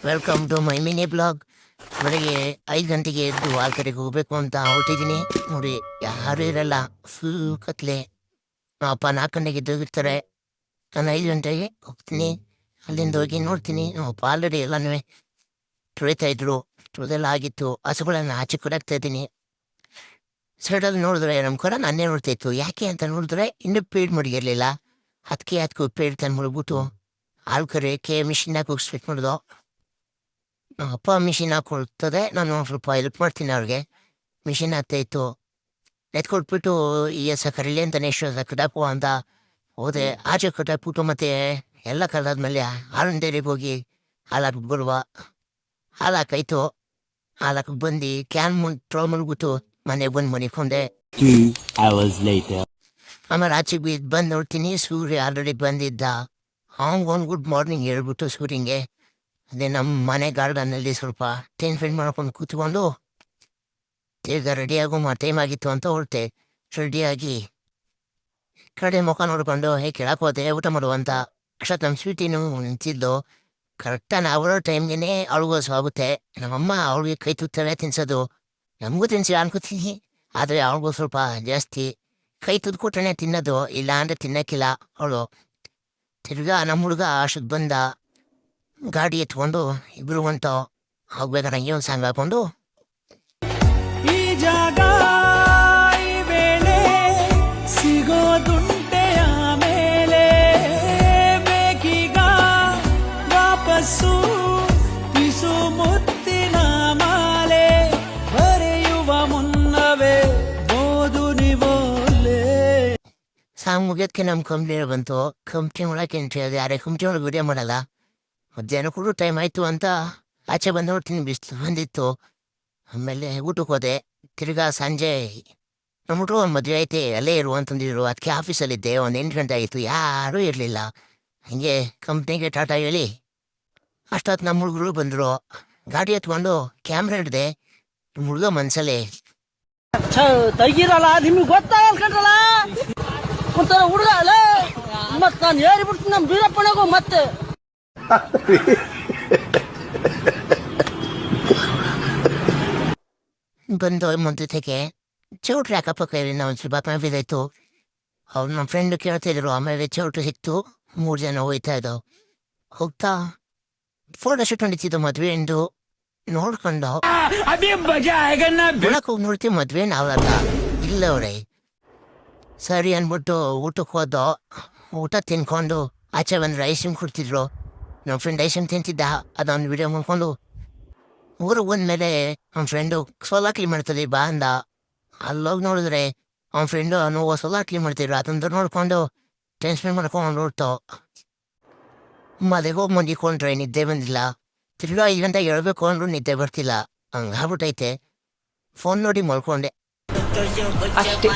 Welcome to my mini blog. ಬೆಳಗ್ಗೆ 5 ಗಂಟೆಗೆ ಎದ್ದು ಆ ಕಡೆಗೆ ಹೋಗ್ಬೇಕು ಅಂತ ಹೊರಟಿದ್ದೀನಿ. ನೋಡಿ, ಯಾರೂ ಇರಲ್ಲ, ಫುಲ್ ಕತ್ಲೆ. ನಮ್ಮ ಅಪ್ಪ 4 ಗಂಟೆಗೆ ಎದ್ದೋಗಿರ್ತಾರೆ. ನಾನು 5 ಗಂಟೆಗೆ ಹೋಗ್ತೀನಿ. ಅಲ್ಲಿಂದ ಹೋಗಿ ನೋಡ್ತೀನಿ, ನಮ್ಮ ಅಪ್ಪ ಆಲ್ರೆಡಿ ಎಲ್ಲನೂ ತೊಳಿತಾ ಇದ್ರು. ತೊಳೆದೆಲ್ಲ ಆಗಿತ್ತು. ಹಸುಗಳನ್ನು ಆಚೆ ಕೊಡಾಕ್ತಾ ಇದ್ದೀನಿ. ಸೈಡಲ್ಲಿ ನೋಡಿದ್ರೆ ನಮ್ಮ ಕರ ನನ್ನೇ ನೋಡ್ತಾ ಇತ್ತು. ಯಾಕೆ ಅಂತ ನೋಡಿದ್ರೆ ಇನ್ನೂ ಪೇಡ್ ಮಡಗಿರಲಿಲ್ಲ. ಅದಕ್ಕೂ ಪೇಡ್ ತಂದು ಮುಳುಗ್ಬಿಟ್ಟು ಹಾಲು ಕರೆಯೋಕ್ಕೆ ಮಿಷಿನ್ನಾಗ ಹೋಗಿಸ್ಬೇಕು ನೋಡ್ದು. ನಮ್ಮ ಅಪ್ಪ ಮಿಷಿನ್ ಹಾಕೊಳ್ತದೆ, ನಾನು ಸ್ವಲ್ಪ ಹೆಲ್ಪ್ ಮಾಡ್ತೀನಿ ಅವ್ರಿಗೆ. ಮಿಷಿನ್ ಹಾಕ್ತಾಯಿತ್ತು. ಎತ್ಕೊಟ್ಬಿಟ್ಟು ಈ ಹಸ ಕರೀಲಿ ಅಂತ ನೆಕ್ಸ್ಟ್ ಕಟಾಕು ಅಂತ ಹೋದೆ. ಆಚೆ ಕಟಾಕ್ಬಿಟ್ಟು ಮತ್ತೆ ಎಲ್ಲ ಕರೆದಾದ್ಮೇಲೆ ಹಾಲಿನ ಡೈರಿಗೆ ಹೋಗಿ ಹಾಲು ಹಾಕಿ ಬರುವ. ಹಾಲು ಹಾಕಾಯ್ತು. ಹಾಲು ಹಾಕಿ ಬಂದು ಕ್ಯಾನ್ ಮಲ್ಬಿಟ್ಟು ಮನೆಗೆ ಬಂದು ಮನಿಕೊಂಡೆ. 2 hours later. ಆಮೇಲೆ ಆಚೆಗೆ ಬಂದು ನೋಡ್ತೀನಿ, ಸೂರ್ಯ ಆಲ್ರೆಡಿ ಬಂದಿದ್ದ. ಅವ್ನಿಗೆ ಒಂದು ಗುಡ್ ಮಾರ್ನಿಂಗ್ ಹೇಳ್ಬಿಟ್ಟು ಸೂರ್ಯಂಗೆ ಅದೇ ನಮ್ಮ ಮನೆ ಗಾರ್ಡನ್ನಲ್ಲಿ ಸ್ವಲ್ಪ ಟೈಮ್ ಸ್ಪೆಂಡ್ ಮಾಡ್ಕೊಂಡು ಕೂತ್ಕೊಂಡು ಈಗ ರೆಡಿಯಾಗೋ ಟೈಮ್ ಆಗಿತ್ತು ಅಂತ ಹೊರಟೆ. ರೆಡಿಯಾಗಿ ಕಡೆ ಮುಖ ನೋಡ್ಕೊಂಡು ಕೆಳಕ್ಕೆ ಹೋದೆ ಊಟ ಮಾಡುವಂತ. ಅಷ್ಟೊತ್ತು ನಮ್ಮ ಸ್ವೀಟಿನೂ ನಿಂತಿದ್ದು. ಕರೆಕ್ಟಾಗಿ ನಾವು ಟೈಮ್ಗೆ ಅವಳಿಗೋಸು ಆಗುತ್ತೆ. ನಮ್ಮಮ್ಮ ಅವಳಿಗೆ ಕೈ ತುತ್ತಲೇ ತಿನ್ಸೋದು. ನಮಗೂ ತಿನ್ಸಿ ಅನ್ಕೋತೀನಿ, ಆದರೆ ಅವಳಿಗೂ ಸ್ವಲ್ಪ ಜಾಸ್ತಿ. ಕೈ ತುದ್ಕೊಟ್ರೆ ತಿನ್ನೋದು, ಇಲ್ಲ ಅಂದರೆ ತಿನ್ನೋಕ್ಕಿಲ್ಲ ಅವಳು. ತಿರ್ಗಾ ನಮ್ಮ ಹುಡುಗ ಅಷ್ಟಕ್ಕೆ ಬಂದ. ಗಾಡಿ ಎತ್ಕೊಂಡು ಇಬ್ರು ಹೊಂಟು ಹೋಗ್ಬೇಕಾದ್ರೆ ಹಂಗೆ ಒಂದು ಸಾಂಗ್ ಹಾಕೊಂಡು ಈ ಜಾಗ ಈ ವೇಳೆ ಸಿಗೋದುಂಟೆ ಆಮೇಲೆ ಬೇಕೀಗ ವಾಪಸ್ಸು ಪಿಸು ಮುತ್ತಿನ ಮಾಲೆ ಬರೆಯುವ ಮುನ್ನವೇ ಓದು ನೀವೋಲೆ. ಸಾಂಗ್ ಮುಗಿಯೋದಕ್ಕೆ ನಮ್ಮ ಕಂಪ್ನಿ ಬಂತು. ಕಂಪ್ನಿ ಒಳಗೆ ಎಂಟ್ರಿ ಅದು. ಯಾರೇ ಕಂಪ್ನಿ ಒಳಗೆ ವಿಡಿಯೋ ಮಾಡಲ್ಲ. ಮಧ್ಯಾಹ್ನ ಕೂಡ ಟೈಮ್ ಆಯಿತು ಅಂತ ಆಚೆ ಬಂದು ನೋಡ್ತೀನಿ, ಬಿಸಿಲು ಬಂದಿತ್ತು. ಆಮೇಲೆ ಊಟಕ್ಕೆ ಹೋದೆ. ತಿರ್ಗಾ ಸಂಜೆ ನಮ್ಮ ಹುಡುಗ ಒಂದು ಮದುವೆ ಐತೆ, ಅಲ್ಲೇ ಇರು ಅಂತಂದಿದ್ರು. ಅದಕ್ಕೆ ಆಫೀಸಲ್ಲಿದ್ದೆ. ಒಂದು 8 ಗಂಟೆ ಆಗಿತ್ತು, ಯಾರೂ ಇರಲಿಲ್ಲ. ಹಂಗೆ ಕಂಪ್ನಿಗೆ ಟಾಟಾ ಹೇಳಿ ಅಷ್ಟೊತ್ತು ನಮ್ಮ ಹುಡುಗರು ಬಂದರು. ಗಾಡಿ ಎತ್ಕೊಂಡು ಕ್ಯಾಮ್ರಾ ಹಿಡ್ದೆ. ನಮ್ಮ ಹುಡುಗ ಮನ್ಸಲ್ಲೇ ತೆಗಿರಲ್ಲ, ನಿಮ್ಗೆ ಗೊತ್ತಾಗಲ್ಲ ಕಂಡ್ರಲ್ಲ. ಒಂಥರ ಹುಡುಗ ಅಲ್ಲ, ಮತ್ತೆ ನಾನು ಹೇಳಿಬಿಡ್ತೀನಿ ನಮ್ಮ ಬೀರಪ್ಪನಿಗೂ. ಮತ್ತೆ ಬಂದು ಮುಂದಕ್ಕೆ ಚೌಟ್ರಿ ಅಕ್ಕಪಕ್ಕ ಒಂದು ಸ್ವಲ್ಪ ಬಿದ್ದಾಯ್ತು. ಅವ್ರು ನಮ್ಮ ಫ್ರೆಂಡು ಕೇಳ್ತಿದ್ರು. ಆಮೇಲೆ ಚೌಟ್ರಿ ಸಿಕ್ತು. 3 ಜನ ಹೋಯ್ತಾ ಇದ್ದವು. ಹೋಗ್ತಾ ಫೋಟೋ ಶೂಟ್ ನಡೀತಿದ್ದು ಮದುವೆ ಎಂದು ನೋಡ್ಕೊಂಡು ಒಳಕ್ಕೆ ಹೋಗಿ ನೋಡ್ತೀವಿ, ಮದುವೆ ನಾವಲ್ಲ ಇಲ್ಲವ್ರೆ. ಸರಿ ಅಂದ್ಬಿಟ್ಟು ಊಟಕ್ಕೆ ಹೋದೋ. ಊಟ ತಿನ್ಕೊಂಡು ಆಚೆ ಬಂದ್ರೆ ಐಸ್ ಕ್ರೀಮ್ ಕೊಡ್ತಿದ್ರು. ನಮ್ಮ ಫ್ರೆಂಡ್ ಐಸ್ ಕ್ರೀಮ್ ತಿಂತಿದ್ದ. ಅದೊಂದು ವಿಡಿಯೋ ಮಾಡ್ಕೊಂಡು ಊರಿಗೆ ಬಂದಮೇಲೆ ನಮ್ಮ ಫ್ರೆಂಡು ಸೋಲಾ ಕ್ಲೀನ್ ಮಾಡ್ತದೆ ಬಾ ಅಂದ. ಅಲ್ಲೋಗಿ ನೋಡಿದ್ರೆ ಅವ್ನ ಫ್ರೆಂಡು ನೋವು ಸೋಲಾ ಕ್ಲೀನ್ ಮಾಡ್ತಿದ್ರು. ಅದೊಂದು ನೋಡಿಕೊಂಡು ಟೈಮ್ ಸ್ಪೆಂಡ್ ಮಾಡ್ಕೊಂಡು ಹೊರಟು. ಮನೆಗೆ ಹೋಗಿ ಮನಿಕೊಂಡ್ರೆ ನಿದ್ದೆ ಬಂದಿಲ್ಲ. ತಿರ್ಗಾ 5 ಗಂಟೆಗೆ ಹೇಳ್ಬೇಕು ಅಂದ್ರೂ ನಿದ್ದೆ ಬರ್ತಿಲ್ಲ. ಹಂಗಾಗ್ಬಿಟ್ಟೈತೆ. ಫೋನ್ ನೋಡಿ ಮಲ್ಕೊಂಡೆ ಅಷ್ಟೇ.